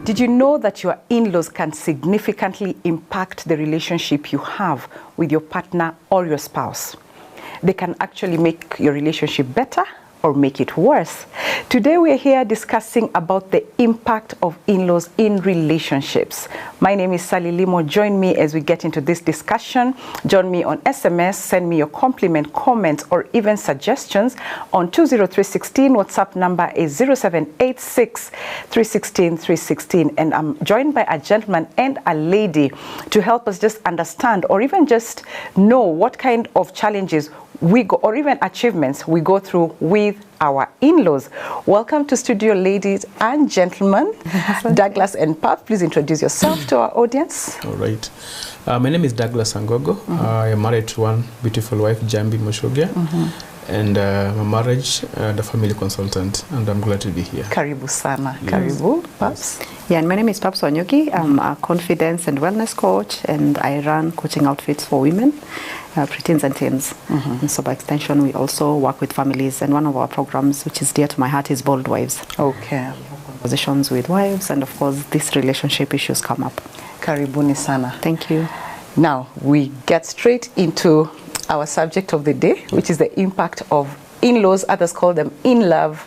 Did you know that your in-laws can significantly impact the relationship you have with your partner or your spouse? They can actually make your relationship better or make it worse. Today we are here discussing about the impact of in-laws in relationships. My name is Sally Limo. Join me as we get into this discussion. Join me on SMS, send me your compliment, comments, or even suggestions on 20316. WhatsApp number is 0786 316 316. And I'm joined by a gentleman and a lady to help us just understand or even just know what kind of challenges we go, or even achievements we go through with our in-laws. Welcome to studio, ladies and gentlemen. Douglas and Perps, please introduce yourself to our audience. All right. My name is Douglas Angogo. I am married to one beautiful wife, Jambi Moshogia. And my marriage and a family consultant, and I'm glad to be here. Karibu sana. Yes. Karibu, Perps. Yeah, and my name is Perps Wanyuki. I'm a confidence and wellness coach, and I run coaching outfits for women, preteens and teens. And so by extension, we also work with families, and one of our programs, which is dear to my heart, is Bold Wives. Okay. Conversations with wives, and of course, these relationship issues come up. Karibuni sana. Thank you. Now, we get straight into our subject of the day, which is the impact of in-laws. Others call them in-love,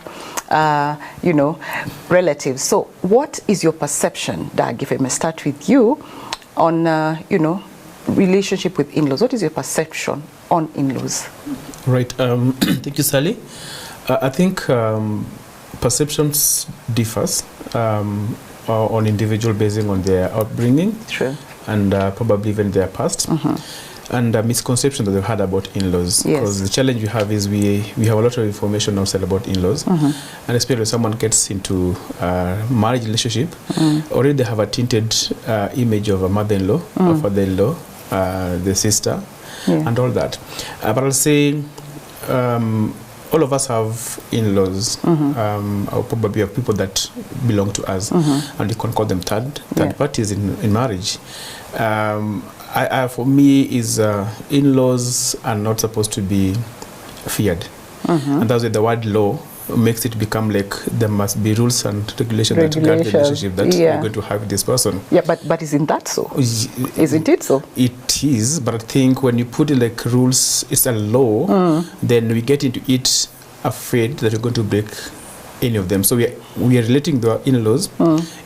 relatives. So what is your perception, Doug, if I may start with you, on, relationship with in-laws? What is your perception on in-laws? Right. Thank you, Sally. I think perceptions differs on individual basing on their upbringing. True. And probably even their past. And misconception that they've had about in-laws. Because the challenge we have is we have a lot of information outside about in-laws. And especially when someone gets into a marriage relationship, already they have a tinted image of a mother-in-law, a father-in-law, the sister, and all that. But I'll say all of us have in-laws, or probably have people that belong to us, and you can call them third parties in marriage. For me, is in-laws are not supposed to be feared, and that's why the word law makes it become like there must be rules and regulations that guard the relationship that you're going to have with this person. Yeah, but isn't that so? Isn't it so? It is, but I think when you put it like rules, it's a law, then we get into it afraid that we're going to break any of them. So we are relating to our in-laws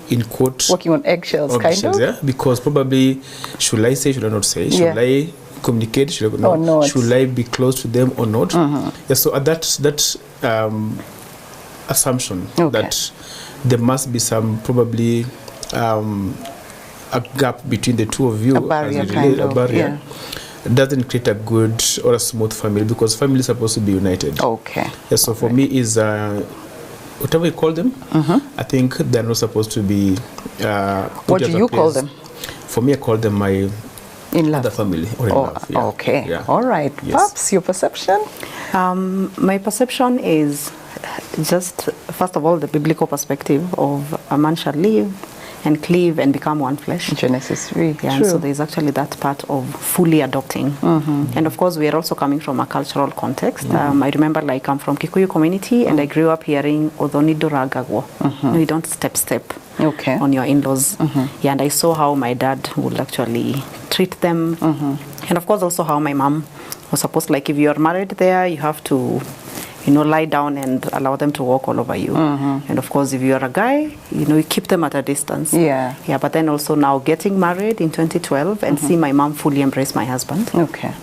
in quote, walking on eggshells, kind of. Yeah, because probably should I say, should I not say? Should I communicate? Should I not? Should I be close to them or not? Yeah, so that assumption that there must be some probably a gap between the two of you, a barrier, doesn't create a good or a smooth family, because family is supposed to be united. Okay. Yeah, so for me is whatever you call them, I think they're not supposed to be. What do you call them? For me, I call them my in-love family or in-love. Yeah. Okay. Yeah. All right. Yes. Perps, your perception? My perception is just, first of all, the biblical perspective of a man shall live and cleave and become one flesh. Genesis 3. Yeah, and so there's actually that part of fully adopting. And of course, we are also coming from a cultural context. I remember, like, I'm from Kikuyu community, and I grew up hearing Odonidoragagwo. No, you don't step on your in-laws. Yeah, and I saw how my dad would actually treat them. And of course, also how my mom was supposed, like, if you're married there, you have to lie down and allow them to walk all over you. And of course, if you're a guy, you keep them at a distance. Yeah, but then also now getting married in 2012 and see my mom fully embrace my husband.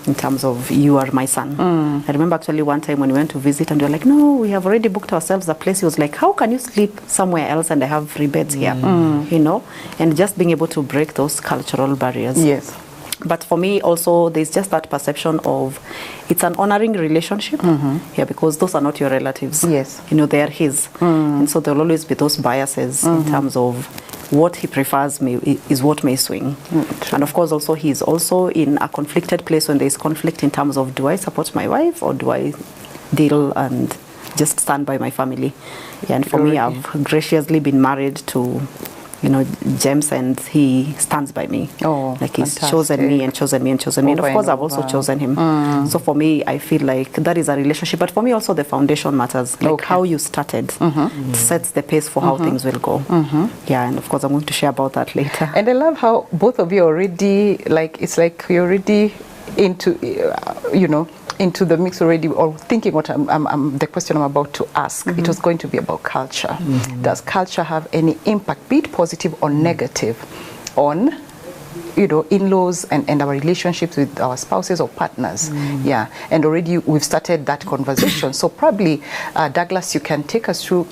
In terms of, you are my son. I remember actually one time when we went to visit and we were like, no, we have already booked ourselves a place. He was like, how can you sleep somewhere else and I have free beds here? And just being able to break those cultural barriers. Yes. But for me also, there's just that perception of it's an honoring relationship, because those are not your relatives. Yes. They are his. And so there'll always be those biases in terms of what he prefers is what may swing. And of course also he's also in a conflicted place when there's conflict in terms of, do I support my wife or do I deal and just stand by my family? Yeah, and for me, I've graciously been married to James, and he stands by me. Oh, like he's fantastic. chosen me and chosen me and chosen me. And of course, I've also over. chosen him. So for me, I feel like that is a relationship. But for me, also the foundation matters. Like how you started sets the pace for how things will go. Yeah, and of course, I'm going to share about that later. And I love how both of you already, like, it's like you're already into, into the mix already, or thinking what the question I'm about to ask. It was going to be about culture. Does culture have any impact, be it positive or negative, on in-laws and our relationships with our spouses or partners? Yeah, and already we've started that conversation. So probably, Douglas, you can take us through,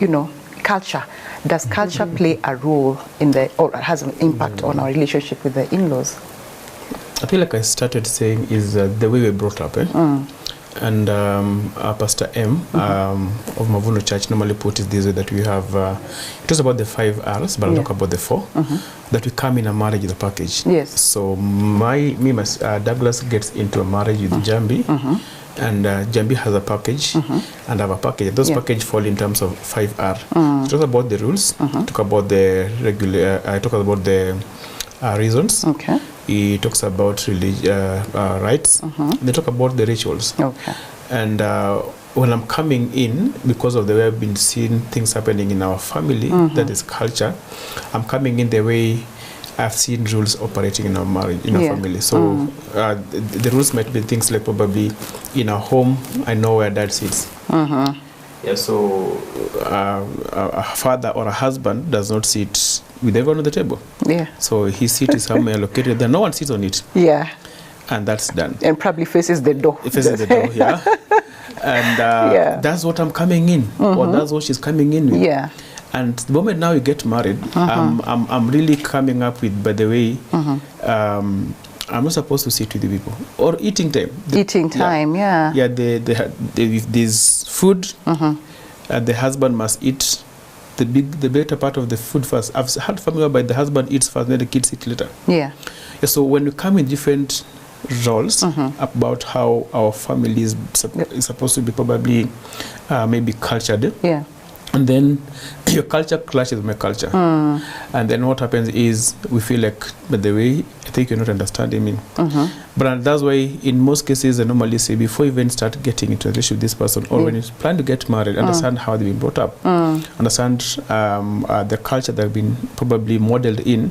culture. Does culture play a role in or has an impact on our relationship with the in-laws? I feel like I started saying is the way we're brought up. And Pastor M of Mavuno Church normally put it this way, that we have, it was about the 5 R's, but I'll talk about the 4, that we come in a marriage with a package. Yes. So Douglas gets into a marriage with Jambi, and Jambi has a package, and I have a package. Those packages fall in terms of 5R. Talk about the rules, talk about the talk about the reasons. Okay. He talks about rights. They talk about the rituals. Okay. And when I'm coming in, because of the way I've been seeing things happening in our family, that is culture, I'm coming in the way I've seen rules operating in our marriage, in our family. So the rules might be things like, probably in our home, I know where dad sits. Yeah, so a father or a husband does not sit with everyone on the table. Yeah. So his seat is somewhere located there. No one sits on it. Yeah. And that's done. And probably faces the door. It faces the door, yeah. And that's what I'm coming in, or that's what she's coming in with. Yeah. And the moment now you get married, I'm really coming up with, by the way, I'm not supposed to sit with the people. Or eating time. Eating time, yeah. Yeah, if there's food, the husband must eat the better part of the food first. I've had family whereby the husband eats first, then the kids eat later. Yeah. So when we come in different roles about how our family is supposed to be, probably maybe cultured. Yeah. And then your culture clashes with my culture. And then what happens is we feel like, by the way, I think you're not understanding me. But that's why in most cases I normally say, before you even start getting into a relationship with this person, or when you plan to get married, understand how they've been brought up. Understand the culture that have been probably modeled in,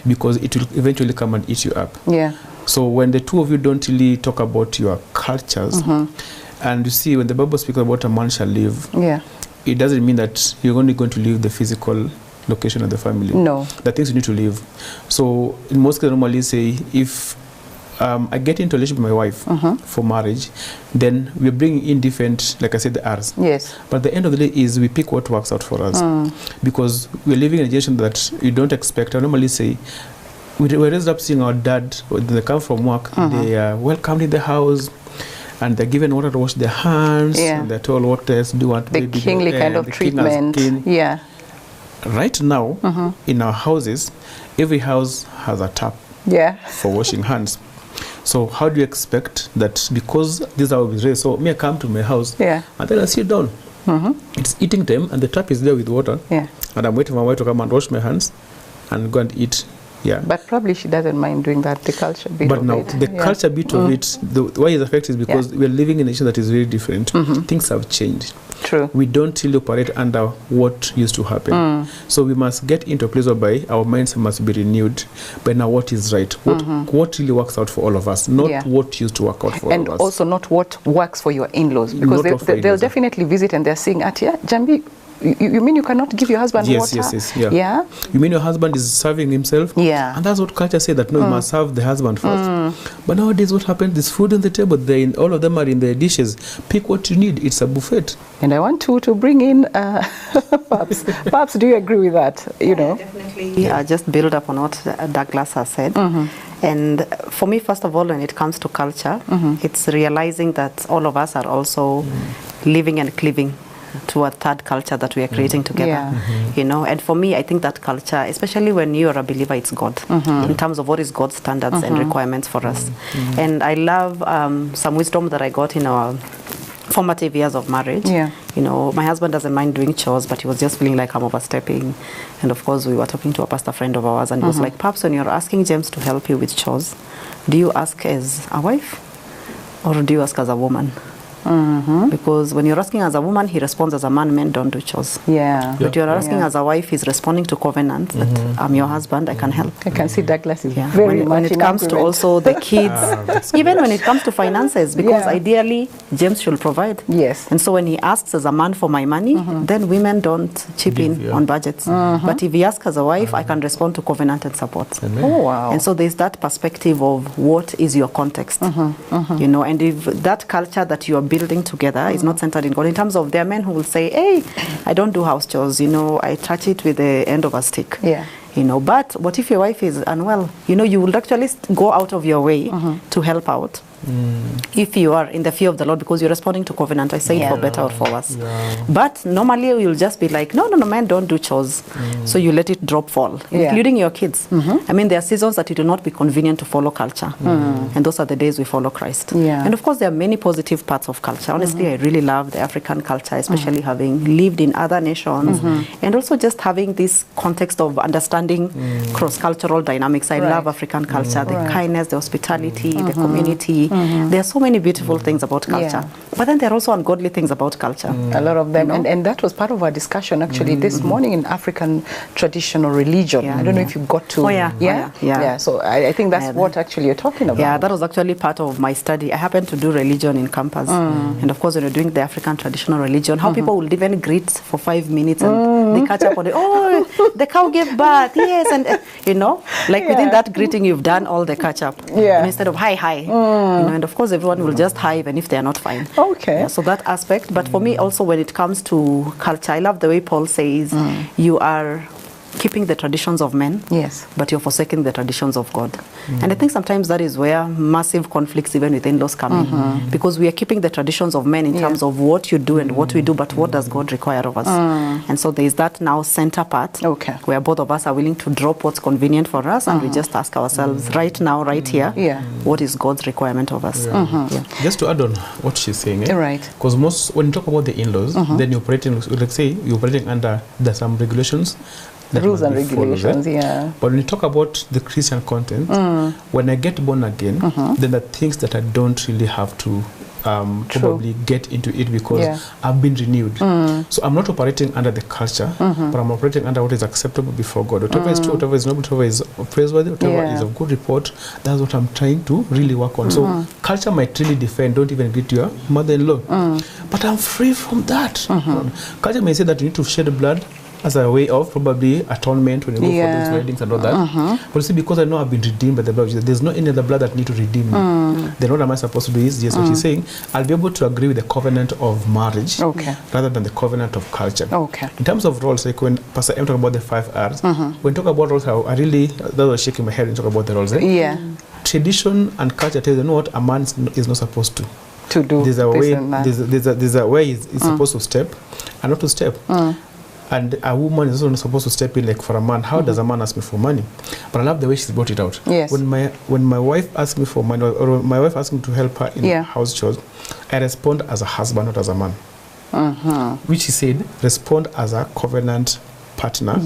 because it will eventually come and eat you up. Yeah. So when the two of you don't really talk about your cultures, and you see when the Bible speaks about a man shall live, it doesn't mean that you're only going to leave the physical location of the family. No. The things you need to leave. So in most cases, I normally say, if I get into a relationship with my wife for marriage, then we're bringing in different, like I said, the R's. Yes. But the end of the day is we pick what works out for us. Because we're living in a generation that you don't expect. I normally say, we're raised up seeing our dad, when they come from work, they are welcomed in the house, and they're given water to wash their hands, and they're told what else do want. The kingly kind of treatment. Yeah. Right now, in our houses, every house has a tap for washing hands. So how do you expect that, because these are raised, so me I come to my house, and then I sit down. It's eating time, and the tap is there with water, and I'm waiting for my wife to come and wash my hands and go and eat. Yeah. But probably she doesn't mind doing that, the culture bit but of now, it. the culture bit of it, why it's affected is because we're living in a nation that is very different. Things have changed. True. We don't really operate under what used to happen. So we must get into a place whereby our minds must be renewed by now what is right, what really works out for all of us, not what used to work out for all of us. And also not what works for your in-laws, because they'll definitely visit and they're saying, Jambi, you mean you cannot give your husband water? Yes, yeah. You mean your husband is serving himself? Yeah. And that's what culture said, that no, you must serve the husband first. But nowadays what happens, there's food on the table, all of them are in their dishes. Pick what you need, it's a buffet. And I want to bring in Perps. Perps, do you agree with that? Definitely. Just build up on what Douglas has said. And for me, first of all, when it comes to culture, it's realizing that all of us are also living and cleaving to a third culture that we are creating together, and for me, I think that culture, especially when you are a believer, it's God, in terms of what is God's standards and requirements for us. And I love some wisdom that I got in our formative years of marriage. Yeah. You know, my husband doesn't mind doing chores, but he was just feeling like I'm overstepping. And of course, we were talking to a pastor friend of ours, and he was like, Perps, when you're asking James to help you with chores, do you ask as a wife or do you ask as a woman? Because when you're asking as a woman, he responds as a man, men don't do chores. Yeah. But you're asking as a wife, he's responding to covenant that I'm your husband, I can help. I can see Douglas is Yeah. very When much it in comes to agreement. also the kids, even when it comes to finances, because Yeah. ideally James should provide. Yes. And so when he asks as a man for my money, then women don't chip in on budgets. But if he asks as a wife, I can respond to covenant and support. Amen. Oh, wow. And so there's that perspective of what is your context, you know, and if that culture that you are building together is not centered in God, in terms of there are men who will say, hey, I don't do house chores, you know, I touch it with the end of a stick. Yeah. You know, but what if your wife is unwell? You know, you will actually go out of your way to help out. If you are in the fear of the Lord, because you're responding to covenant, I say it for better or for worse. But normally you'll just be like, no, men don't do chores. So you let it drop fall, including your kids. I mean, there are seasons that it will not be convenient to follow culture. And those are the days we follow Christ. And of course, there are many positive parts of culture. Honestly, I really love the African culture, especially having lived in other nations and also just having this context of understanding cross-cultural dynamics. I love African culture, the kindness, the hospitality, the community. There are so many beautiful things about culture, but then there are also ungodly things about culture. A lot of them, You know? and that was part of our discussion actually this morning in African traditional religion. I don't know if you got to. Yeah. So I think that's what actually you're talking about. Yeah, that was actually part of my study. I happened to do religion in campus, and of course, when you're doing the African traditional religion, how people will even greet for 5 minutes and they catch up on it. Oh, the cow gave birth, yes, and you know, like within that greeting, you've done all the catch up. Yeah. Instead of hi. You know, and of course everyone will just hi even if they are not fine. Okay. Yeah, so that aspect. But for me also, when it comes to culture, I love the way Paul says you are keeping the traditions of men, Yes. but you're forsaking the traditions of God. And I think sometimes that is where massive conflicts even with in-laws come in, because we are keeping the traditions of men in terms of what you do and what we do, but what does God require of us? And so there is that now center part where both of us are willing to drop what's convenient for us and we just ask ourselves right now, right here, what is God's requirement of us? Just to add on what she's saying, Right. Because most, when you talk about the in-laws, then you're operating, like say, you're operating under some regulations, rules and regulations, But when you talk about the Christian content, when I get born again, then the things that I don't really have to probably get into it because I've been renewed. So I'm not operating under the culture, but I'm operating under what is acceptable before God. Whatever is true, whatever is noble, whatever is praiseworthy, whatever is of good report, that's what I'm trying to really work on. So culture might really defend, don't even greet your mother-in-law. But I'm free from that. Culture may say that you need to shed blood as a way of probably atonement when you go for those weddings and all that. But see, because I know I've been redeemed by the blood of Jesus, there's no any other blood that need to redeem me. Then what am I supposed to do is just what he's saying, I'll be able to agree with the covenant of marriage rather than the covenant of culture. In terms of roles, like when Pastor M talked about the 5 R's, when talk about roles, I really, that was shaking my head when talk about the roles. Tradition and culture tells you know what a man is not supposed to do. There's a way, there's a way he's supposed to step and not to step. And a woman is also not supposed to step in like for a man. How does a man ask me for money? But I love the way she's brought it out. When my wife asks me for money, or my wife asks me to help her in house chores, I respond as a husband, not as a man. Which she said, respond as a covenant partner,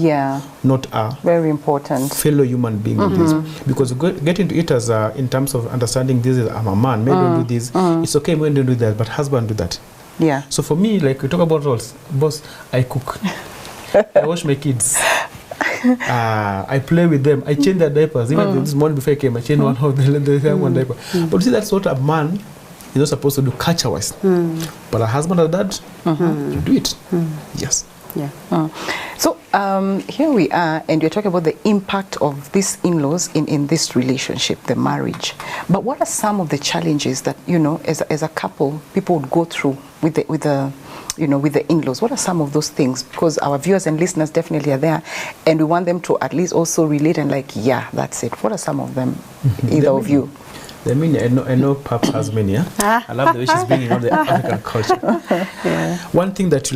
not a very important fellow human being in this. Because get into it as in terms of understanding this is I'm a man, men don't do this. It's okay when they don't do that, but husband do that. So for me, like we talk about roles, boss, I cook. I wash my kids. I play with them. I change their diapers. Even this morning before I came, I changed one of the one diaper. But you see, that's what a man is not supposed to do culture-wise. But a husband or dad, you do it. Yes. So here we are, and we're talking about the impact of these in-laws in this relationship, the marriage. But what are some of the challenges that, you know, as a couple, people would go through with the in-laws? What are some of those things? Because our viewers and listeners definitely are there, and we want them to at least also relate and like, yeah, that's it. What are some of them, either of you? I mean, I know Perps has many. I love the way she's bringing on the African culture. One thing that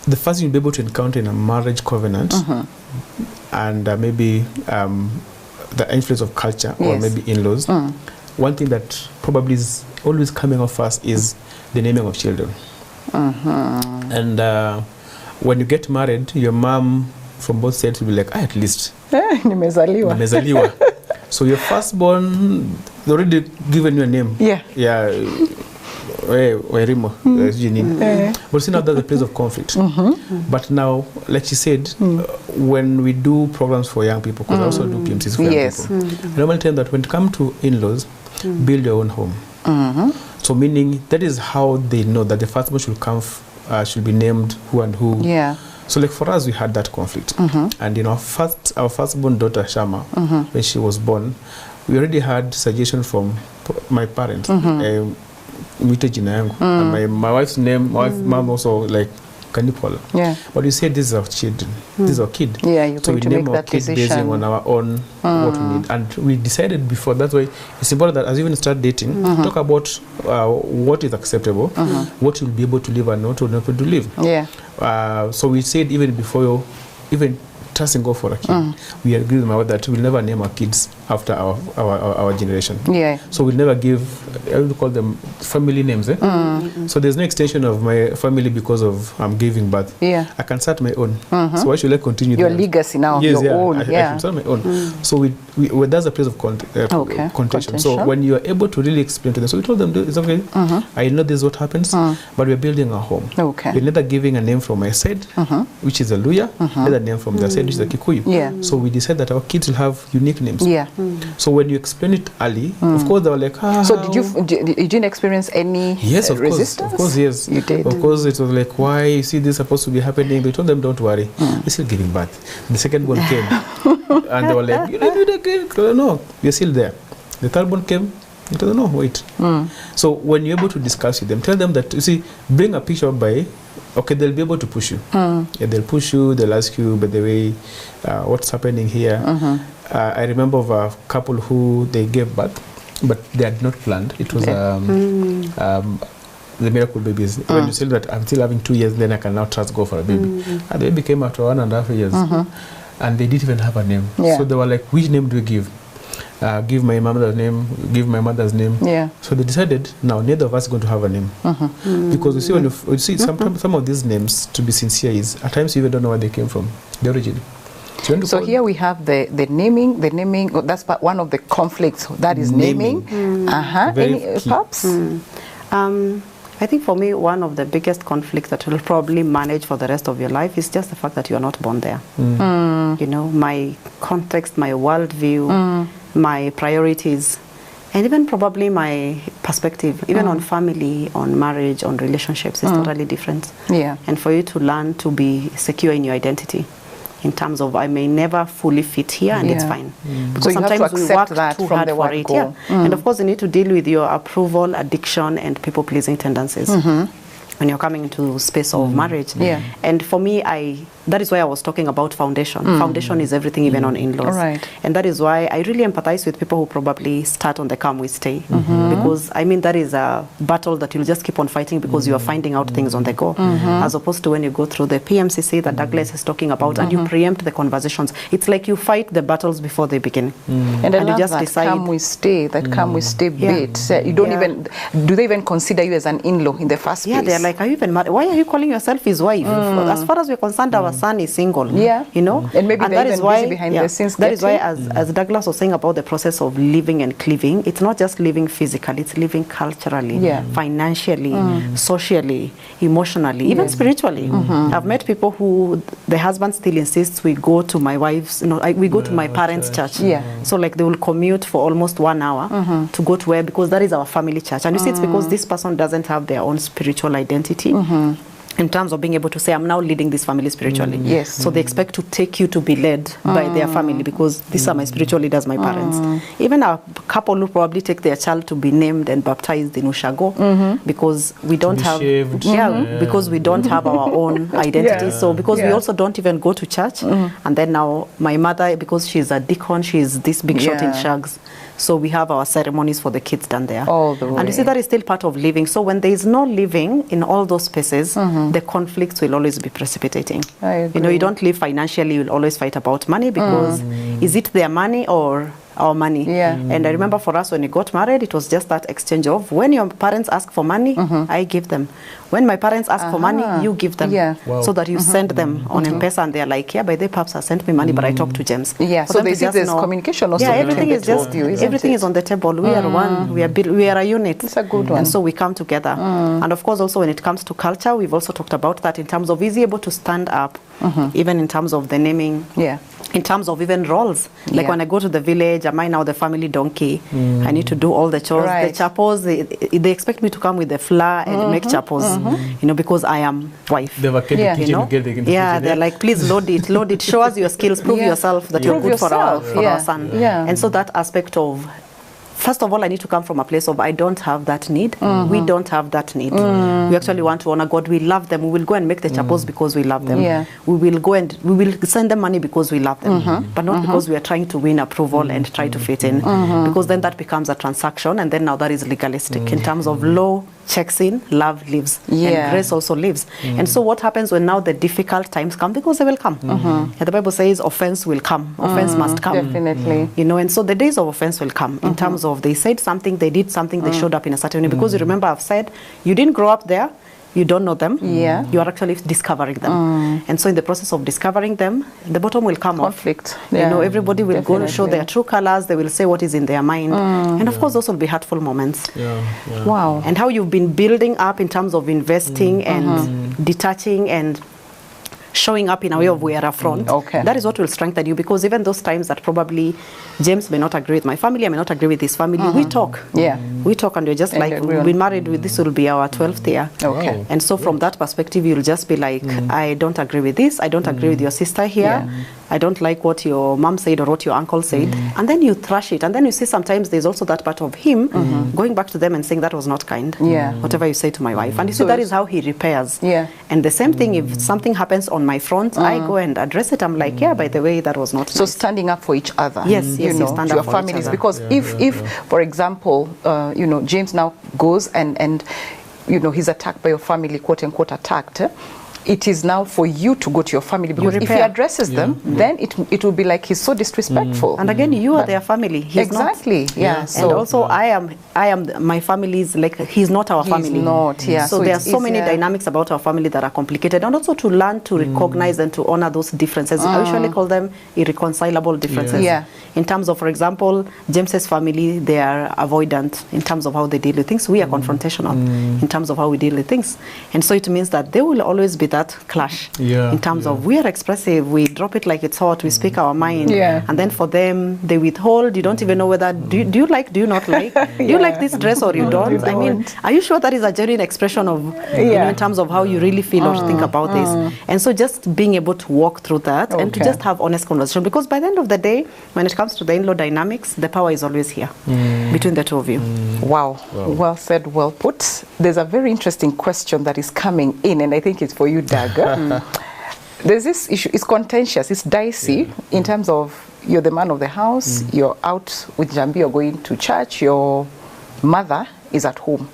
the first you'll be able to encounter in a marriage covenant, and maybe the influence of culture or maybe in-laws, one thing that probably is always coming off first is the naming of children. And when you get married, your mom from both sides will be like, at least nimezaliwa. So your firstborn, they already given you a name. Wairimo, but see, now that's a place of conflict. But now, like she said, when we do programs for young people, because I also do PMCs for young people, I normally tell them that when it comes to in-laws, build your own home. So meaning that is how they know that the firstborn should come, should be named who and who. So like for us, we had that conflict. And our firstborn daughter, Shama, when she was born, we already had suggestion from my parents. And my wife's name, mom also like Kanipol. But we said this is our children, this is our kid. So we name our kid based on our own what we need. And we decided before, that's why it's important that as you even start dating, talk about what is acceptable, what you'll be able to live and what you'll not be able to live. So we said even before you even trusting God for a kid, we agreed with my wife that we'll never name our kids after our generation. So we'll never give, I would call them family names. So there's no extension of my family because of I'm giving birth. I can start my own. So why should I continue your legacy now? Your own. I can start my own. So that's a place of contention. So when you are able to really explain to them, so we told them it's okay. I know this is what happens, but we're building a home. We're neither giving a name from my side, which is a Luya, neither name from their side, which is a Kikuyu. So we decided that our kids will have unique names. So when you explain it early, of course they were like, So you didn't experience any resistance? Of course, yes. You did. Of course, it was like, why? You see, this is supposed to be happening. We told them, don't worry. We're still giving birth. The second one came, and they were like, you didn't do it again. No, we're still there. The third one came. You told them, no, wait. So when you're able to discuss with them, tell them that, you see, bring a picture by, okay, they'll be able to push you. They'll push you, they'll ask you, by the way, what's happening here? I remember of a couple who they gave birth, but they had not planned. It was the miracle babies. When you say that I'm still having 2 years, then I can now trust go for a baby. And the baby came after 1.5 years, and they didn't even have a name. So they were like, which name do we give? Give my mother's name, give my mother's name. So they decided, now neither of us is going to have a name. Because you see, when you see some of these names, to be sincere, is at times you even don't know where they came from, the origin. So here we have the naming, that's one of the conflicts, that is naming. Any Perps? I think for me, one of the biggest conflicts that you'll probably manage for the rest of your life is just the fact that you are not born there. You know, my context, my worldview, my priorities, and even probably my perspective, even on family, on marriage, on relationships, is totally different. And for you to learn to be secure in your identity, in terms of I may never fully fit here, and it's fine. Because so sometimes we work too hard for it. And of course, you need to deal with your approval, addiction, and people-pleasing tendencies when you're coming into space of marriage. And for me, that is why I was talking about foundation. Foundation is everything, even on in-laws. And that is why I really empathize with people who probably start on the come we stay. Because, I mean, that is a battle that you'll just keep on fighting because you are finding out things on the go. As opposed to when you go through the PMCC that Douglas is talking about and you preempt the conversations. It's like you fight the battles before they begin. And I love just that decide, come we stay, come we stay bit. You don't even, do they even consider you as an in-law in the first place? They're like, are you even married? Why are you calling yourself his wife? As far as we're concerned, our son is single. You know, and maybe that is why behind the scenes. That is why, as Douglas was saying about the process of living and cleaving, it's not just living physically; it's living culturally, financially, socially, emotionally, even spiritually. I've met people who the husband still insists we go to my wife's, we go to my parents' church. So like they will commute for almost 1 hour to go to where, because that is our family church. And you see, it's because this person doesn't have their own spiritual identity. In terms of being able to say, I'm now leading this family spiritually. So they expect to take you to be led by their family because these are my spiritual leaders, my parents. Even a couple who probably take their child to be named and baptized in Ushago because we don't have, because we don't have our own identity. So because we also don't even go to church. And then now my mother, because she's a deacon, she's this big shot in Shags. So we have our ceremonies for the kids done there. All the way. And you see, that is still part of living. So when there is no living in all those spaces, the conflicts will always be precipitating. I agree. You know, you don't live financially, you'll always fight about money because is it their money or our money. Yeah. And I remember for us when we got married, it was just that exchange of when your parents ask for money, I give them. When my parents ask for money, you give them. Yeah. Wow. So that you send them on M-Pesa and they're like, yeah, by the Perps has sent me money, but I talked to James. Yeah, For so them to they see just there's know- communication also Yeah, between everything the is two just, of you, isn't everything it? is on the table. We are one. We are a unit. It's a good one. And so we come together. And of course, also when it comes to culture, we've also talked about that in terms of is he able to stand up, even in terms of the naming. Yeah. In terms of even roles, like Yeah. when I go to the village, am I now the family donkey? I need to do all the chores. Right. The chapos, they expect me to come with the flour and make chapos, you know, because I am wife. They've a kid Yeah. to teach You him know? to get the kitchen, Yeah, they're like, please load it, show us your skills, prove Yeah. yourself that Prove you're good yourself, for yeah. our son. Yeah. And so that aspect of, first of all, I need to come from a place of I don't have that need. We don't have that need. We actually want to honor God. We love them. We will go and make the chapels because we love them. Yeah. We will go and we will send them money because we love them, but not because we are trying to win approval and try to fit in. Because then that becomes a transaction, and then now that is legalistic. In terms of law checks in, love lives, Yeah. and grace also lives. And so what happens when now the difficult times come? Because they will come. And the Bible says offense will come. Offense must come. Definitely. You know, and so the days of offense will come in terms of they said something, they did something, they showed up in a certain way. Because you remember I've said, you didn't grow up there, you don't know them. Yeah. You are actually discovering them. And so in the process of discovering them, the bottom will come Conflict. off. You know, everybody will go and show Definitely. their true colors, they will say what is in their mind. And of course, those will be hurtful moments. Yeah, yeah. Wow. And how you've been building up in terms of investing and detaching and showing up in a way of we are upfront. Okay. That is what will strengthen you, because even those times that probably James may not agree with my family, I may not agree with his family, we talk. Yeah. We talk and we're just And like, agree we've on- been married with this will be our 12th year. Okay. Wow. And so from that perspective, you'll just be like, I don't agree with this. I don't agree with your sister here. Yeah. I don't like what your mom said or what your uncle said. And then you thrash it. And then you see sometimes there's also that part of him going back to them and saying that was not kind. Yeah. Whatever you say to my wife. And you see So that it's- is how he repairs. Yeah. And the same thing, if something happens on my front, I go and address it. I'm like, yeah, by the way, that was not So nice. standing up for each other. Yes, you yes, you know, stand to up your for each families. other. Because if, for example, you know, James now goes and you know, he's attacked by your family, quote unquote attacked. It is now for you to go to your family, because if he repair. addresses them, then it will be like he's so disrespectful. And again, you are their family. He's not. Exactly. Yeah. And So also, I am my family's, like, he's not our He's family. not, yeah. So, So there are it's so many easier. dynamics about our family that are complicated, and also to learn to recognize and to honor those differences. I usually call them irreconcilable differences. Yeah. In terms of, for example, James's family, they are avoidant in terms of how they deal with things. We are confrontational in terms of how we deal with things. And so it means that there will always be that clash in terms of we are expressive, we drop it like it's hot, we speak our mind. Yeah. And then for them, they withhold. You don't even know whether, do you like, do you not like? Do you like this dress or you don't? I mean, are you sure that is a genuine expression of, you know, in terms of how you really feel or think about this? And so just being able to walk through that and to Okay. just have honest conversation, because by the end of the day, when it comes to the in-law dynamics, the power is always here between the two of you. Wow. Well said, well put. There's a very interesting question that is coming in, and I think it's for you, Daga. There's this issue, it's contentious, it's dicey in terms of you're the man of the house, you're out with Jambi, you're going to church, your mother is at home,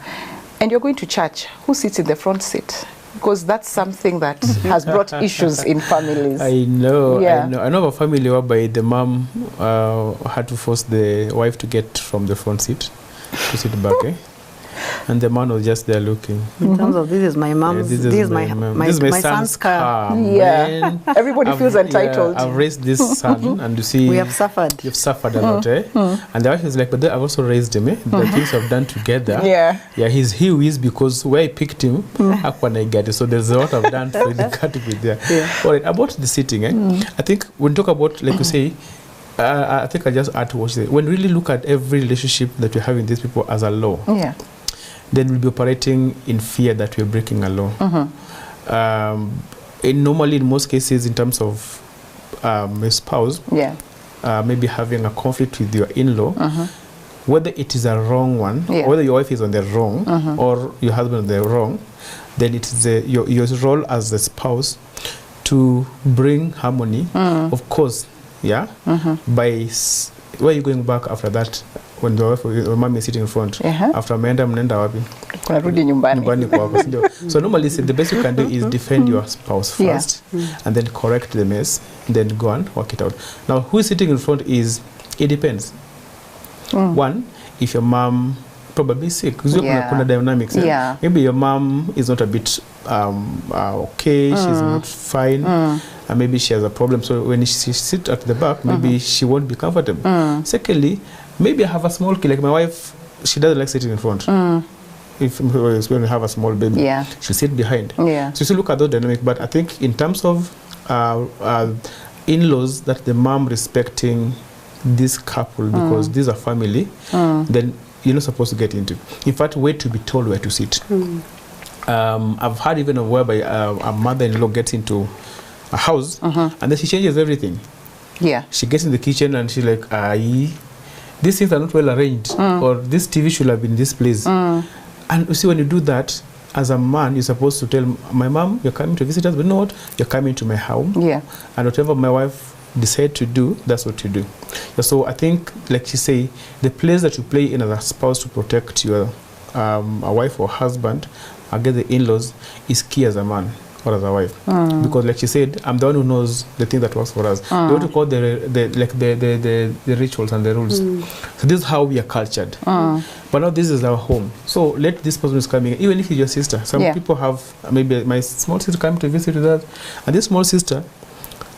and you're going to church. Who sits in the front seat? Because that's something that has brought issues in families. I know, Yeah. I know of a family whereby the mom had to force the wife to get from the front seat to sit back, and the man was just there looking. In terms of this is my mom's, Yeah, this is my son's car. Yeah. man. Everybody feels entitled. I've raised this son, and you see, We have suffered. you've suffered a lot, And the wife is like, but then I've also raised him, The things we've done together. Yeah. Yeah, he's he who is, because where I picked him, I get it. So there's a lot I've done for the car to be there. All right, about the sitting, I think when we talk about, like you say, I think I just add to what you say. When we really look at every relationship that we have with these people as a law, Yeah. then we'll be operating in fear that we're breaking a law. Normally, in most cases, in terms of a spouse, Yeah. maybe having a conflict with your in-law, whether it is a wrong one, Yeah. or whether your wife is on the wrong, or your husband on the wrong, then it is your role as the spouse to bring harmony. Of course, yeah. Where are you going back after that? When the wife or mom is sitting in front, after mnaenda wapi? Kunarudi nyumbani. Nyumbani kwako, sindio? So normally the best you can do is defend your spouse first, and then correct the mess, then go and work it out. Now, who is sitting in front it depends. One, if your mom probably sick, because kuna dynamics. Yeah. Maybe your mom is not a bit okay, she's not fine, and maybe she has a problem. So when she sits at the back, maybe she won't be comfortable. Secondly, maybe I have a small kid, like my wife, she doesn't like sitting in front. If when we have a small baby, she'll sit behind. So you look at those dynamics. But I think in terms of in-laws, that the mom respecting this couple because these are family, then you're not supposed to get into. In fact, wait to be told where to sit. I've heard even of whereby a mother-in-law gets into a house and then she changes everything. She gets in the kitchen and she's like, these things are not well arranged, or this TV should have been in this place. And you see, when you do that, as a man, you're supposed to tell my mom, you're coming to visit us, but not, you're coming to my home. And whatever my wife decide to do, that's what you do. So I think, like you say, the place that you play in as a spouse to protect your a wife or husband against the in-laws is key as a man or as a wife. Because like she said, I'm the one who knows the thing that works for us. They want to call the rituals and the rules. So this is how we are cultured. But now this is our home. So let this person who's coming, even if it's your sister. Some people have, maybe my small sister coming to visit with us, and this small sister,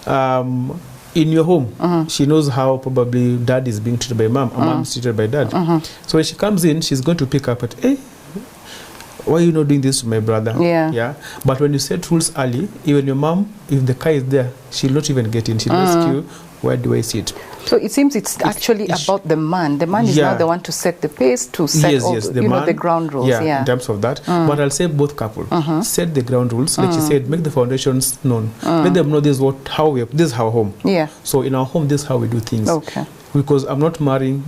in your home, she knows how probably dad is being treated by mom, or mom is treated by dad. So when she comes in, she's going to pick up at, hey, why are you not doing this to my brother? But when you set rules early, even your mom, if the car is there, she'll not even get in. She'll ask you, where do I sit? So it seems it's actually about the man. The man is now the one to set the pace, to set all the ground rules. In terms of that. But I'll say both couple set the ground rules. Like you said, make the foundations known. Let them know this is our home. So in our home, this is how we do things. Because I'm not marrying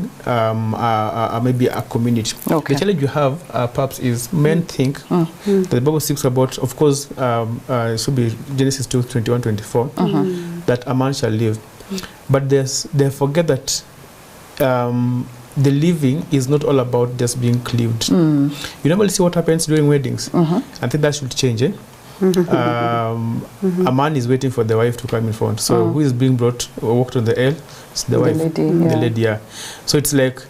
maybe a community. The challenge you have, perhaps, is men think that the Bible speaks about, of course, it should be Genesis 2:21-24, that a man shall live. But they forget that the living is not all about just being cleaved. You normally see what happens during weddings. I think that should change. A man is waiting for the wife to come in front. So who is being brought or walked on the aisle? It's the wife, the lady. So it's like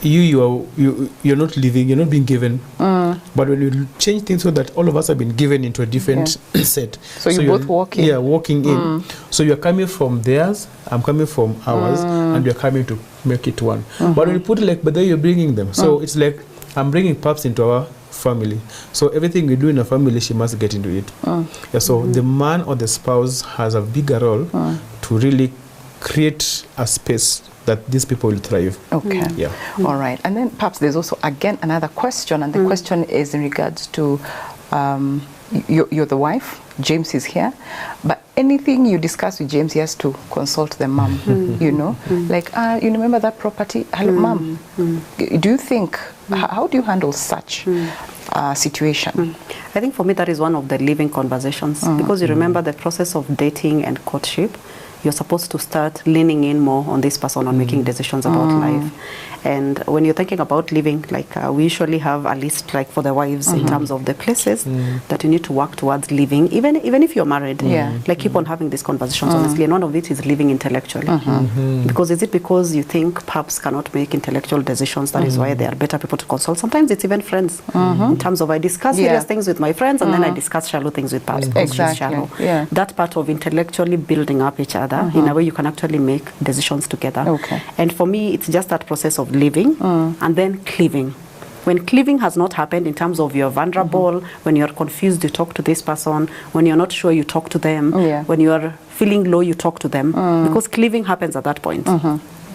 you're not living, you're not being given. But when you change things so that all of us have been given into a different set. So you're both walking. Walking in. So you're coming from theirs, I'm coming from ours, and you're coming to make it one. But when you put it like, but then you're bringing them. So it's like, I'm bringing Perps into our family. So everything we do in a family, she must get into it. So the man or the spouse has a bigger role to really create a space that these people will thrive. All right. And then perhaps there's also, again, another question, and the question is in regards to you're the wife, James is here, but anything you discuss with James, he has to consult the mom, you know, like, you remember that property? Hello, mom. Do you think, how do you handle such situation? I think for me that is one of the living conversations, because you remember the process of dating and courtship. You're supposed to start leaning in more on this person, on making decisions about life. And when you're thinking about living, like we usually have a list, like for the wives, in terms of the places that you need to work towards living, even if you're married. Like keep on having these conversations, honestly. And one of it is living intellectually. Because is it because you think Perps cannot make intellectual decisions, that is why they are better people to consult? Sometimes it's even friends. In terms of I discuss serious things with my friends, and then I discuss shallow things with Perps. Exactly. That part of intellectually building up each other, in a way you can actually make decisions together. And for me, it's just that process of living and then cleaving. When cleaving has not happened, in terms of you're vulnerable, when you're confused, you talk to this person. When you're not sure, you talk to them. When you're feeling low, you talk to them. Because cleaving happens at that point.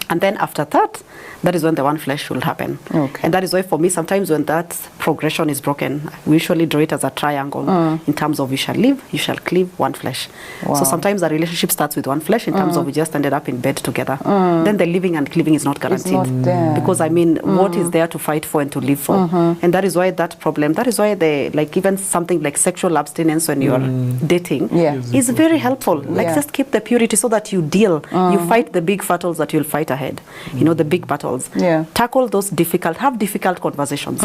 And then after that, that is when the one flesh will happen. And that is why for me, sometimes when that progression is broken, we usually draw it as a triangle in terms of you shall live, you shall cleave, one flesh. So sometimes a relationship starts with one flesh in terms of we just ended up in bed together. Then the living and cleaving is not guaranteed. Because I mean, what is there to fight for and to live for? And that is why that problem, that is why like even something like sexual abstinence when you're dating is very helpful. Like just keep the purity so that you deal, you fight the big battles that you'll fight ahead. You know, the big battles. Tackle those have difficult conversations.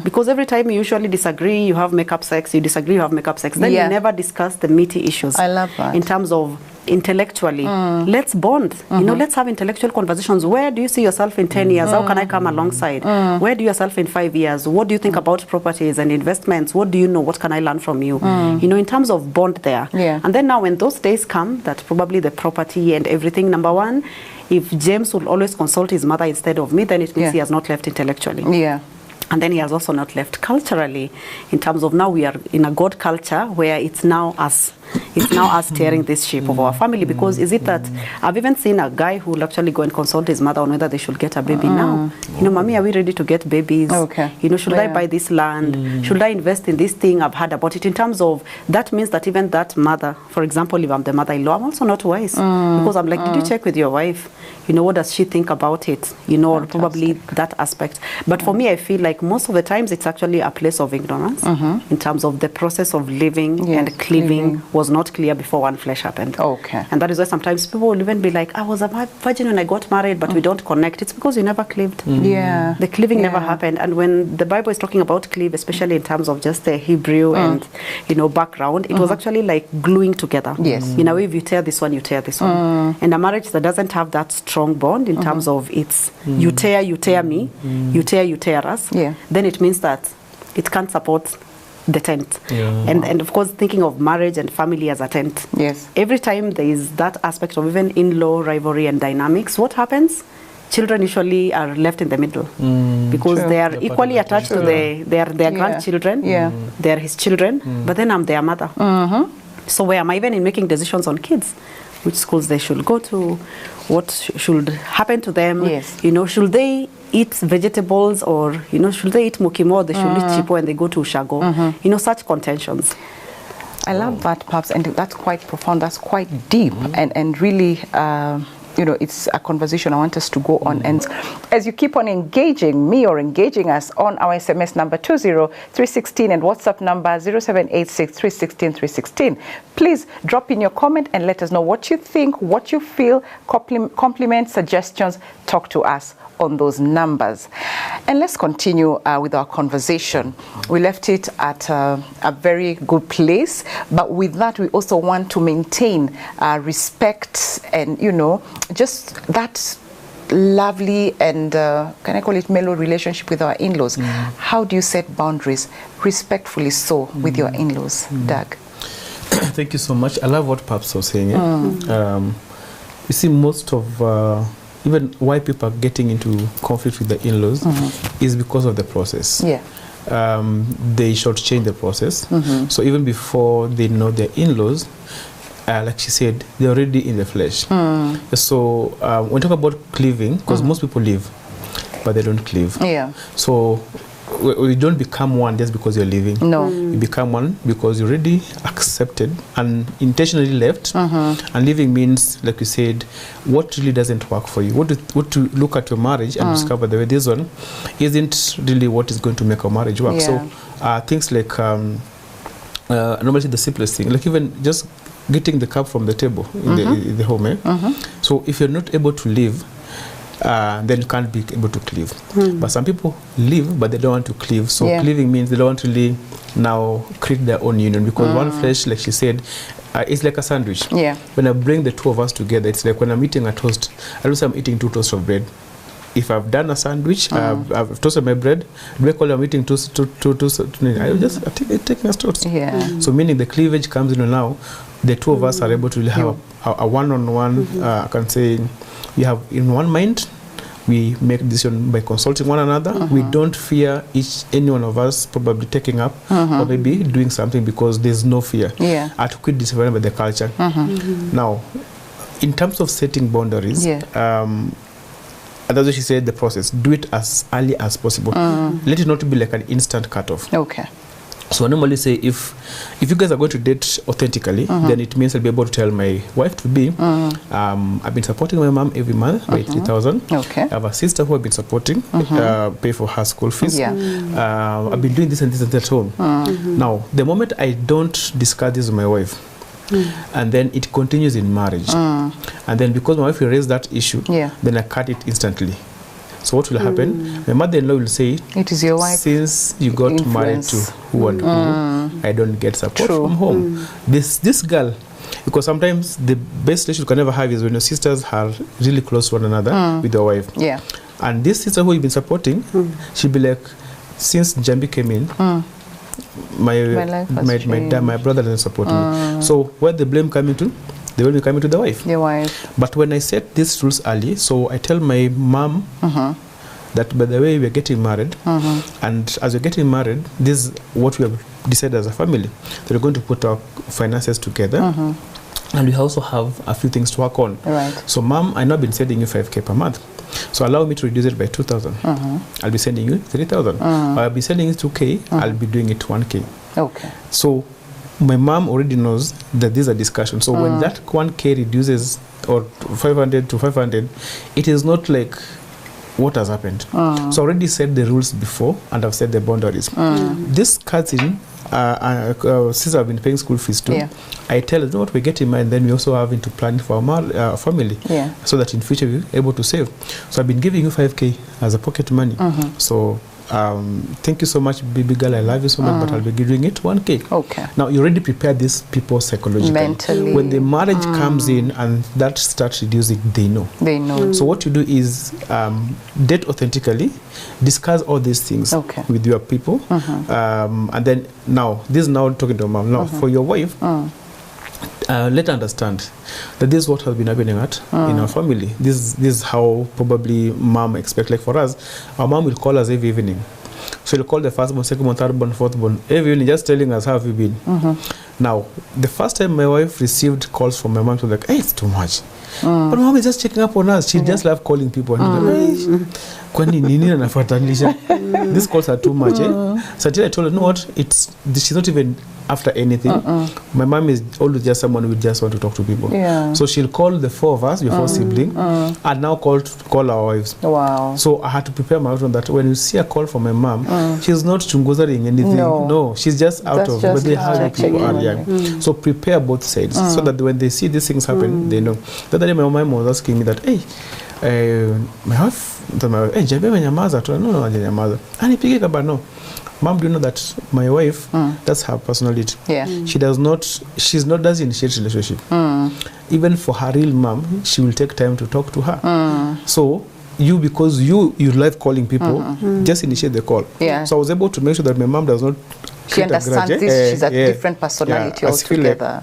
Because every time you usually disagree, you have makeup sex, you disagree, you have makeup sex. Then you never discuss the meaty issues. I love that. In terms of intellectually. Let's bond. You know, let's have intellectual conversations. Where do you see yourself in 10 years? How can I come alongside? Where do you yourself in 5 years? What do you think about properties and investments? What do you know? What can I learn from you? You know, in terms of bond there. And then now when those days come, that probably the property and everything, number one, if James will always consult his mother instead of me, then it means he has not left intellectually. And then he has also not left culturally, in terms of now we are in a God culture where it's now us steering this ship of our family. Because is it that I've even seen a guy who will actually go and consult his mother on whether they should get a baby now. You know, mommy, are we ready to get babies? You know, should I buy this land? Should I invest in this thing? I've heard about it. In terms of, that means that even that mother, for example, if I'm the mother-in-law, I'm also not wise. Because I'm like, did you check with your wife? You know, what does she think about it? You know, or probably that aspect. But for me, I feel like most of the times it's actually a place of ignorance in terms of the process of living and cleaving was not clear before one flesh happened. And that is why sometimes people will even be like, I was a virgin when I got married, but we don't connect. It's because you never cleaved. The cleaving never happened. And when the Bible is talking about cleave, especially in terms of just the Hebrew and, you know, background, it was actually like gluing together. You know, if you tear this one, you tear this one. And a marriage that doesn't have that strong bond in terms of it's you tear me, you tear us, then it means that it can't support the tent. And of course, thinking of marriage and family as a tent. Every time there is that aspect of even in-law rivalry and dynamics, what happens? Children usually are left in the middle because they are equally attached to their grandchildren. They are his children, but then I'm their mother. So where am I even in making decisions on kids? Which schools they should go to, what should happen to them, you know, should they eat vegetables, or, you know, should they eat mukimo, or they should eat chipo and they go to ushago, you know, such contentions. I love that, Perps, and that's quite profound, that's quite deep, and really, you know, it's a conversation I want us to go on. And as you keep on engaging me or engaging us on our SMS number 20316 and WhatsApp number 0786316316, please drop in your comment and let us know what you think, what you feel, compliments, suggestions. Talk to us on those numbers. And let's continue with our conversation. We left it at a very good place, but with that we also want to maintain respect and, you know, just that lovely and can I call it mellow relationship with our in-laws. How do you set boundaries respectfully so with your in-laws, Doug? Thank you so much. I love what Perps was saying. You see, most of even why people are getting into conflict with the in-laws is because of the process. They shortchange the process. So even before they know their in-laws, like she said, they're already in the flesh. So when we talk about cleaving, because most people live, but they don't cleave. So we don't become one just because you're leaving. You become one because you already accepted and intentionally left. And leaving means, like you said, what really doesn't work for you. What to look at your marriage and discover the way this one isn't really what is going to make our marriage work. So things like normally the simplest thing, like even just getting the cup from the table in the home. So if you're not able to leave, then you can't be able to cleave. But some people live, but they don't want to cleave. So cleaving means they don't want to really now create their own union, because one flesh, like she said, it's like a sandwich. When I bring the two of us together, it's like when I'm eating a toast. I don't say I'm eating 2 toasts of bread. If I've done a sandwich, I've toasted my bread, do I call I'm eating two I just taking a toast. So meaning the cleavage comes in now. The two of us are able to really have a one-on-one, I can say, we have in one mind, we make decision by consulting one another. We don't fear any one of us probably taking up or maybe doing something because there's no fear. To quit this by the culture. Now, in terms of setting boundaries, and that's what she said, the process, do it as early as possible. Let it not be like an instant cutoff. So I normally say, if you guys are going to date authentically, then it means I'll be able to tell my wife to be, I've been supporting my mom every month by 3,000. I have a sister who I've been supporting, pay for her school fees. I've been doing this and this and that at home. Now, the moment I don't discuss this with my wife, and then it continues in marriage, and then because my wife will raise that issue, then I cut it instantly. So what will happen? My mother-in-law will say, it is your wife. Since you got married to who and who, I don't get support from home. This girl, because sometimes the best relationship you can ever have is when your sisters are really close to one another with your wife. Yeah. And this sister who you've been supporting, she'll be like, since Jambi came in, my brother doesn't support me. So where the blame coming to? They will be coming to the wife. The wife. But when I set these rules early, so I tell my mom that, by the way, we're getting married, and as we're getting married, this is what we have decided as a family. That we're going to put our finances together, and we also have a few things to work on. Right. So, Mom, I've not been sending you 5K per month. So allow me to reduce it by 2,000. I'll be sending you 3,000. I'll be sending you 2K. I'll be doing it 1K. Okay. So my mom already knows that these are discussions. So when that 1K reduces, or 500 to 500, it is not like what has happened. So I already set the rules before, and I've set the boundaries. This cousin, since I've been paying school fees too, I tell her, you know what, we're getting married, and then we also having to plan for our family, so that in future we're able to save. So I've been giving you 5K as a pocket money. So thank you so much, baby girl, I love you so much, but I'll be giving it 1K. Okay. Now you already prepare these people psychologically. Mentally. When the marriage comes in and that starts reducing, they know. They know. So what you do is date authentically, discuss all these things with your people, and then now, this is now talking to your mom. Now for your wife, let her understand that this is what has been happening in our family. This is how probably mom expects. Like for us, our mom will call us every evening. So she'll call the firstborn, secondborn, thirdborn, fourthborn every evening, just telling us how have you been. Now, the first time my wife received calls from my mom, she was like, hey, it's too much. But mom is just checking up on us. She just loves calling people. And these calls are too much. So until I told her, you know what, she's not even after anything. My mom is always just someone who just want to talk to people. So she'll call the four of us, before sibling, and now call our wives. Wow. So I had to prepare my husband that when you see a call from my mom, she's not chunguzaring anything. No, she's just out of but they how people are young. So prepare both sides so that when they see these things happen, they know. The other day my mom was asking me that, hey, my wife, hey, Jabe menyamaza tu, no, hajanyamaza. Anipige kaba no. Mom, do you know that my wife, that's her personality. She's not doesn't initiate relationship. Even for her real mom, she will take time to talk to her. So because you love calling people, just initiate the call. So I was able to make sure that my mom does not. She understands this. She's a different personality altogether.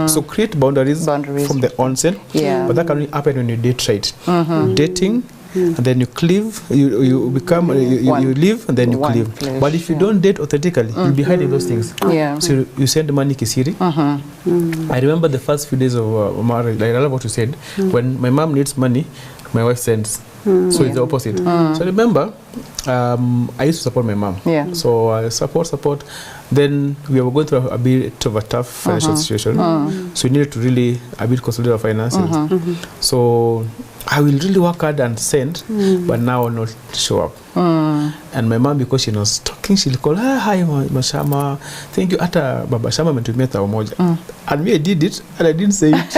So create boundaries from the onset. But that can only happen when you date right. Dating, and then you cleave, you become, you live, and then you cleave. But if you don't date authentically, you'll be hiding those things. So you send money kisiri. I remember the first few days of marriage, I love what you said. When my mom needs money, my wife sends. So it's the opposite. So remember, I used to support my mom. So I support. Then we were going through a bit of a tough financial situation. So we needed to really consolidate our finances. So I will really work hard and send, but now I'll not show up. And my mom, because she was talking, she'll call, hi, Mashama, thank you. Ata Baba Shama metumia tao moja. And me, I did it, and I didn't say it.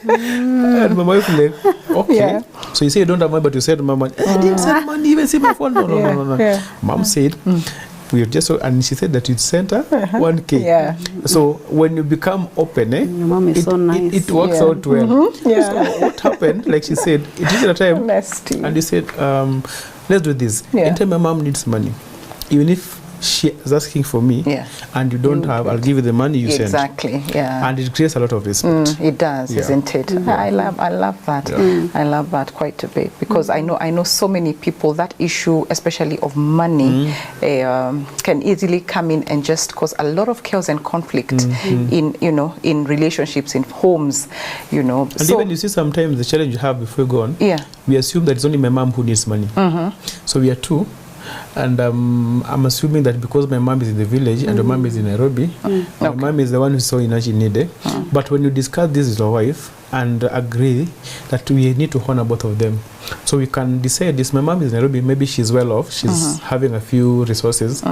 And my wife like, okay. So you say you don't have money, but you said, Mama, I didn't send money, even see my phone. No. Mom said, we have just, and she said that you'd sent her 1K. So when you become open, your mom is so nice. It works out well. So what happened, like she said, it is a time, and you said, let's do this. Anytime my mom needs money, even if she is asking for me, and you don't have, I'll give you the money you send. Exactly, and it creates a lot of respect. It does, isn't it? I love that. I love that quite a bit, because I know so many people, that issue, especially of money, can easily come in and just cause a lot of chaos and conflict in relationships, in homes, And so, even you see sometimes the challenge you have before you go on, we assume that it's only my mom who needs money. So we are two. And I'm assuming that because my mom is in the village and your mom is in Nairobi, my mom is the one who's so needed. But when you discuss this with your wife and agree that we need to honor both of them, so we can decide this, my mom is in Nairobi, maybe she's well off, she's having a few resources,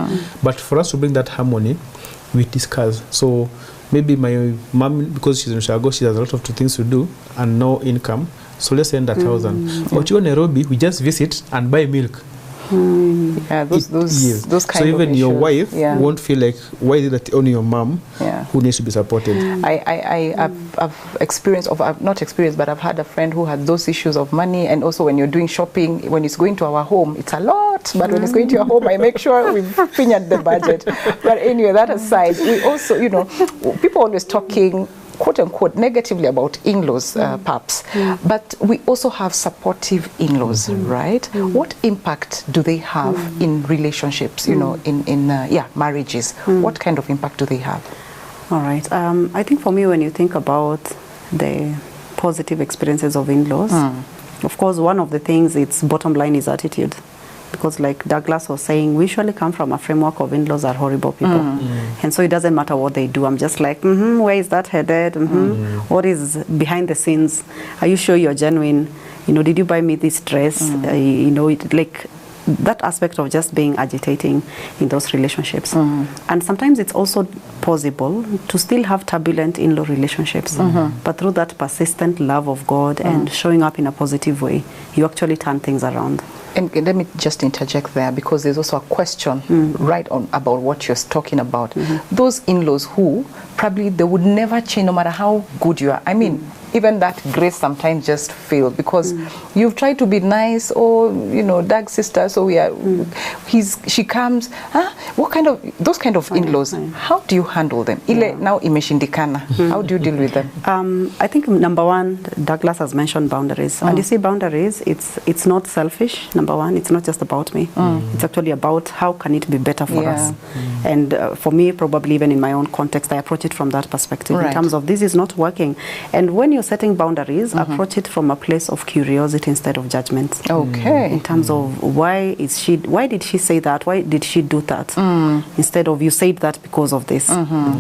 but for us to bring that harmony, we discuss. So maybe my mom, because she's in Chicago, she has a lot of things to do and no income. so let's send 1,000. But you in Nairobi, we just visit and buy milk. Yeah, those kind so even of your issues. wife won't feel like, why is it that only your mom who needs to be supported? I've experienced, I've not experienced, but I've had a friend who had those issues of money. And also when you're doing shopping, when it's going to our home, it's a lot, but when it's going to your home, I make sure we've fingered the budget. But anyway, that aside, we also, you know, people always talking quote unquote negatively about in-laws, perhaps, but we also have supportive in-laws, right? What impact do they have in relationships, you know, in marriages? What kind of impact do they have? All right. I think for me, when you think about the positive experiences of in-laws, of course, one of the things, its bottom line is attitude. Because like Douglas was saying, we usually come from a framework of in-laws are horrible people. And so it doesn't matter what they do. I'm just like, where is that headed? What is behind the scenes? Are you sure you're genuine? You know, did you buy me this dress? You know, like that aspect of just being agitating in those relationships. And sometimes it's also possible to still have turbulent in-law relationships. But through that persistent love of God and showing up in a positive way, you actually turn things around. And let me just interject there, because there's also a question right on about what you're talking about. Those in-laws who probably they would never change no matter how good you are. I mean, even that grace sometimes just fails because you've tried to be nice, or you know, Doug's sister, so we are she comes, what kind of those kind of in-laws, how do you handle them? Ile now imeshindikana. How do you deal with them? I think number one, Douglas has mentioned boundaries. And you see, boundaries, it's not selfish. Number one, it's not just about me. It's actually about how can it be better for us. And for me, probably even in my own context, I approach it from that perspective in terms of this is not working. And when you're setting boundaries, approach it from a place of curiosity instead of judgment. Okay. In terms of why did she say that? Why did she do that? Instead of you said that because of this.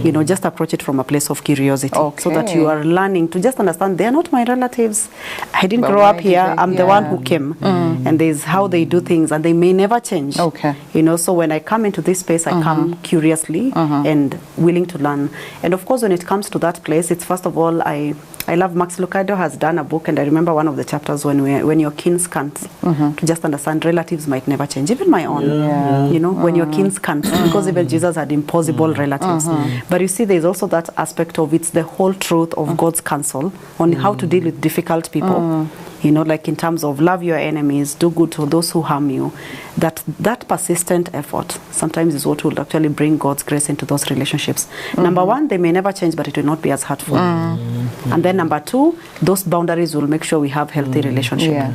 You know, just approach it from a place of curiosity, so that you are learning to just understand they are not my relatives. I didn't grow up here. I'm the one who came. And there's how they do things, and they may never change. Okay. You know, so when I come into this space, I come curiously and willing to learn. And of course, when it comes to that place, it's first of all, I love Max Lucado has done a book, and I remember one of the chapters when your kins can't, to just understand relatives might never change, even my own. You know, when your kins can't, because even Jesus had impossible relatives. But you see, there's also that aspect of it's the whole truth of God's counsel on how to deal with difficult people. You know, like in terms of love your enemies, do good to those who harm you. That persistent effort sometimes is what will actually bring God's grace into those relationships. Number one, they may never change, but it will not be as hurtful. And then number two, those boundaries will make sure we have healthy relationships.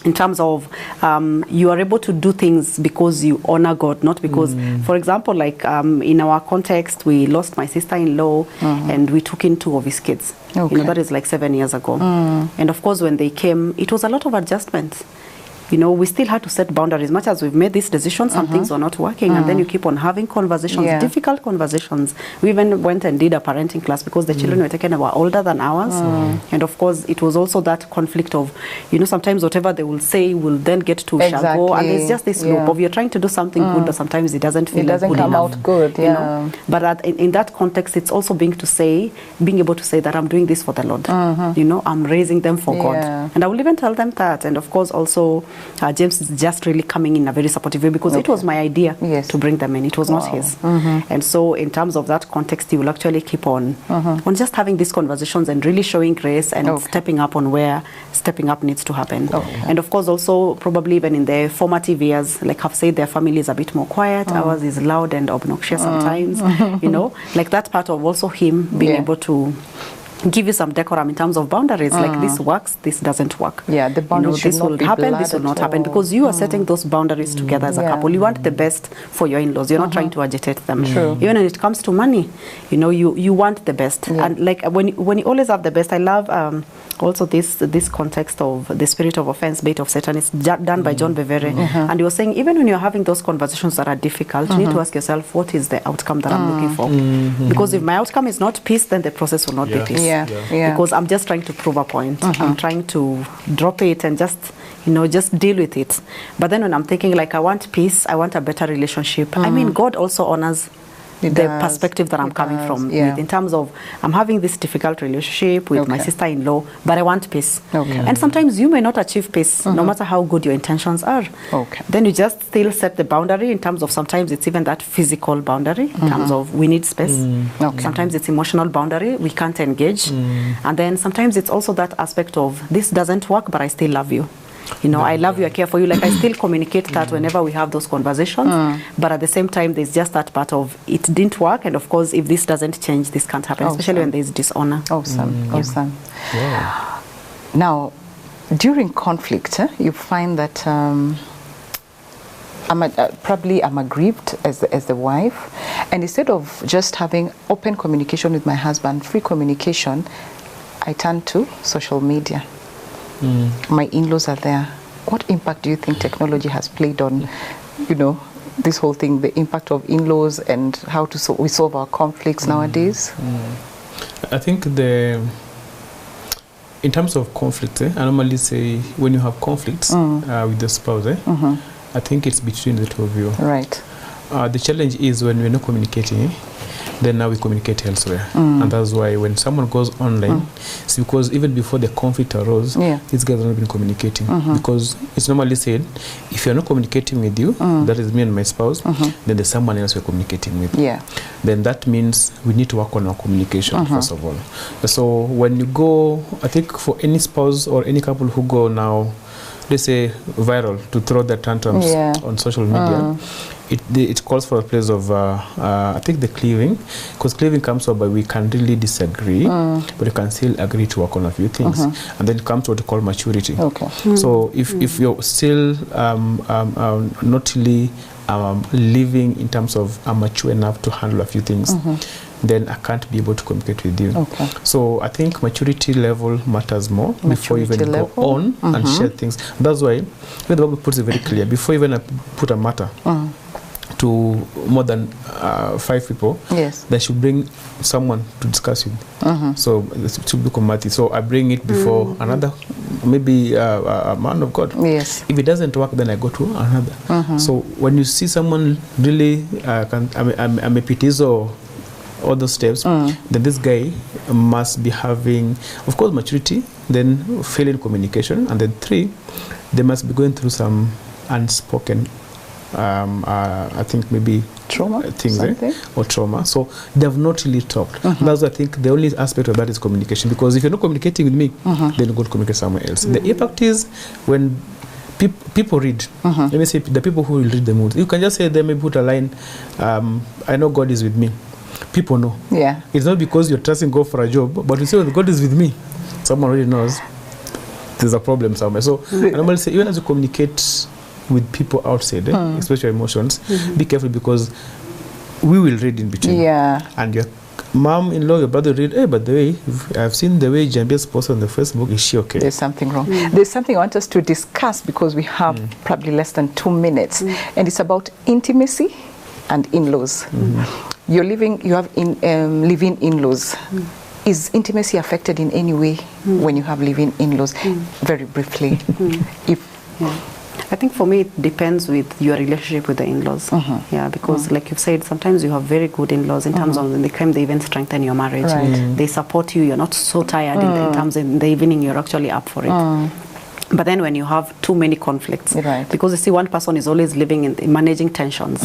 In terms of you are able to do things because you honor God, not because, for example, like in our context, we lost my sister-in-law and we took in 2 of his kids. You know, that is like 7 years ago. And of course, when they came, it was a lot of adjustments. You know, we still had to set boundaries. Much as we've made this decision, some things are not working, and then you keep on having conversations, difficult conversations. We even went and did a parenting class because the children were taken were older than ours. And of course, it was also that conflict of, you know, sometimes whatever they will say will then get to shago, and there's just this loop of you're trying to do something good, but sometimes it doesn't feel good enough. Come out good, you know? But in that context, it's also being able to say that I'm doing this for the Lord. You know, I'm raising them for God. And I will even tell them that. And of course, also, James is just really coming in a very supportive way because it was my idea to bring them in. It was not his. And so in terms of that context, he will actually keep on just having these conversations and really showing grace and stepping up on where stepping up needs to happen. And of course, also probably even in the formative years, like I've said, their family is a bit more quiet. Ours is loud and obnoxious sometimes, you know, like that part of also him being able to give you some decorum in terms of boundaries, like this works, this doesn't work. Yeah, the boundaries this will happen, this will not happen, because you are setting those boundaries together as a couple. You want the best for your in-laws. You're not trying to agitate them. Even when it comes to money, you know, you want the best. And like when you always have the best, I love also this context of the spirit of offense, bait of Satan. It's done by John Bevere. And he was saying, even when you're having those conversations that are difficult, you need to ask yourself, what is the outcome that I'm looking for? Because if my outcome is not peace, then the process will not be peace. Because I'm just trying to prove a point. I'm trying to drop it and just, you know, just deal with it. But then when I'm thinking like I want peace, I want a better relationship. I mean, God also honors perspective that I'm coming from with, in terms of I'm having this difficult relationship with my sister-in-law, but I want peace. And sometimes you may not achieve peace, no matter how good your intentions are. Then you just still set the boundary in terms of, sometimes it's even that physical boundary in terms of we need space. Sometimes it's emotional boundary, we can't engage. And then sometimes it's also that aspect of, this doesn't work, but I still love you. You know, I love you, I care for you. Like, I still communicate that whenever we have those conversations. But at the same time, there's just that part of, it didn't work. And of course, if this doesn't change, this can't happen, especially when there's dishonor. Awesome. Wow. Now, during conflict, you find that probably I'm aggrieved as the wife. And instead of just having open communication with my husband, free communication, I turn to social media. My in-laws are there. What impact do you think technology has played on, you know, this whole thing, the impact of in-laws and how to we solve our conflicts nowadays? I think in terms of conflict, I normally say when you have conflicts with the spouse, I think it's between the two of you. Right. The challenge is when we're not communicating, then now we communicate elsewhere. And that's why when someone goes online, it's because even before the conflict arose, these guys have not been communicating. Because it's normally said, if you're not communicating with you, that is me and my spouse, then there's someone else we're communicating with. Then that means we need to work on our communication, first of all. So when you go, I think for any spouse or any couple who go now, let's say viral, to throw their tantrums on social media, it calls for a place of, I think, the cleaving, because cleaving comes up by we can really disagree, but we can still agree to work on a few things. And then it comes to what we call maturity. So if you're still not really living in terms of mature enough to handle a few things, then I can't be able to communicate with you. So I think maturity level matters more before you even go on and share things. That's why the Bible puts it very clear. Before even I put a matter to more than 5 people, they should bring someone to discuss with. So it should be committee. So I bring it before another, maybe a man of God. If it doesn't work, then I go to another. So when you see someone really, I'm a pitizo, all those steps, then this guy must be having, of course, maturity, then failing communication, and then 3, they must be going through some unspoken, I think maybe trauma things, or trauma. So they have not really talked. That's, I think, the only aspect of that is communication. Because if you're not communicating with me, then you go to communicate somewhere else. The impact is when people read. Let me say the people who will read the mood. You can just say, they may put a line, I know God is with me. People know. It's not because you're trusting God for a job, but you say, well, God is with me. Someone already knows there's a problem somewhere. So I normally say, even as you communicate with people outside, especially your emotions, be careful, because we will read in between. And your mom-in-law, your brother read, hey, but the way, I've seen the way Jambia's post on the Facebook, is she okay? There's something wrong. There's something I want us to discuss, because we have probably less than 2 minutes, and it's about intimacy and in-laws. You have living in-laws. Is intimacy affected in any way when you have living in-laws? Very briefly. I think for me it depends with your relationship with the in-laws. Because like you've said, sometimes you have very good in-laws in terms of when they come, they even strengthen your marriage. They support you. You're not so tired in terms in the evening, you're actually up for it. But then when you have too many conflicts, because you see one person is always living in managing tensions,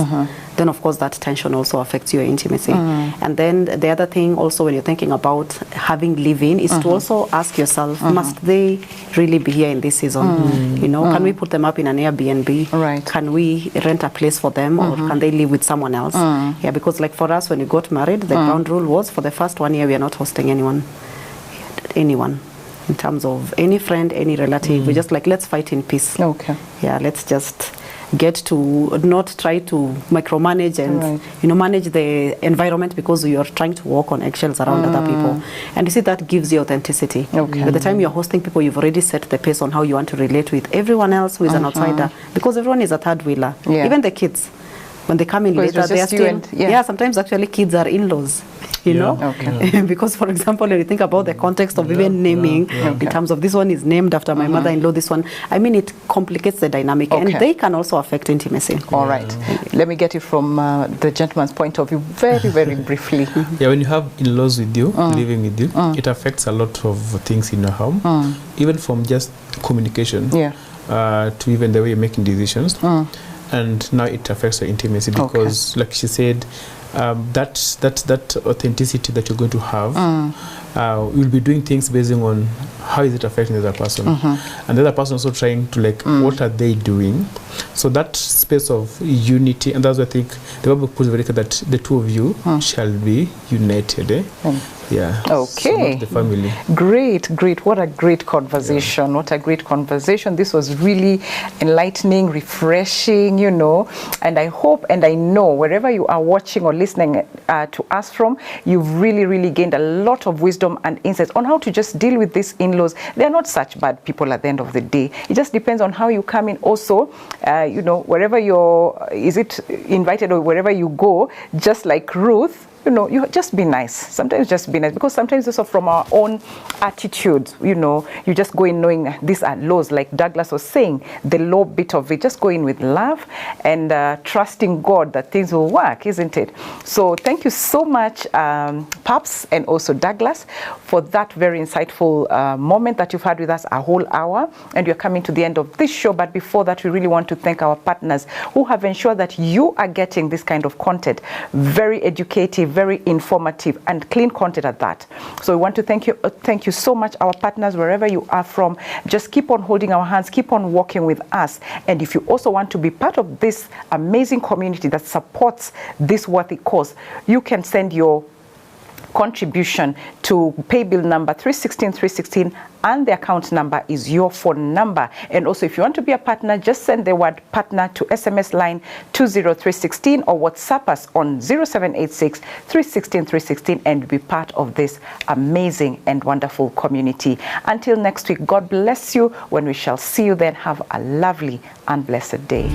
then of course that tension also affects your intimacy. And then the other thing also when you're thinking about having live-in is to also ask yourself, must they really be here in this season? You know, can we put them up in an Airbnb? Can we rent a place for them, or can they live with someone else? Because like for us, when we got married, the ground rule was for the first 1 year we are not hosting anyone. In terms of any friend, any relative, we just like, let's fight in peace. Let's just get to not try to micromanage and manage the environment, because you're trying to walk on eggshells around other people. And you see, that gives you authenticity. By the time you're hosting people, you've already set the pace on how you want to relate with everyone else who is an outsider, because everyone is a third wheeler, even the kids. when they come in later, they are still, sometimes actually kids are in-laws. You know, because for example, when you think about the context of even naming, in terms of this one is named after my mother-in-law, this one, I mean, it complicates the dynamic, and they can also affect intimacy. All right, let me get it from the gentleman's point of view, very, very briefly. Yeah, when you have in-laws with you, living with you, it affects a lot of things in your home, even from just communication to even the way you're making decisions, and now it affects your intimacy because, like she said, that authenticity that you're going to have, you'll be doing things based on how is it affecting the other person, and the other person also trying to like what are they doing. So that space of unity, and that's why I think the Bible puts very clear that the two of you shall be united. Yeah. Okay. So the family. Great, great. What a great conversation. What a great conversation. This was really enlightening, refreshing, you know. And I hope and I know wherever you are watching or listening to us from, you've really, really gained a lot of wisdom and insights on how to just deal with these in-laws. They're not such bad people at the end of the day. It just depends on how you come in also, you know, wherever you're, is it invited or wherever you go, just like Ruth, you know, you just be nice. Sometimes just be nice, because sometimes also from our own attitude, you know, you just go in knowing these are laws, like Douglas was saying, the law bit of it, just go in with love and trusting God that things will work, isn't it? So thank you so much, Perps and also Douglas, for that very insightful moment that you've had with us, a whole hour, and you're coming to the end of this show. But before that, we really want to thank our partners who have ensured that you are getting this kind of content, very educative, very informative, and clean content at that. So we want to thank you so much, our partners, wherever you are from. Just keep on holding our hands, keep on walking with us. And if you also want to be part of this amazing community that supports this worthy cause, you can send your contribution to pay bill number 316 and the account number is your phone number. And also, if you want to be a partner, just send the word partner to SMS line 20316 or WhatsApp us on 0786 316 316 and be part of this amazing and wonderful community. Until next week, God bless you. When we shall see you then, have a lovely and blessed day.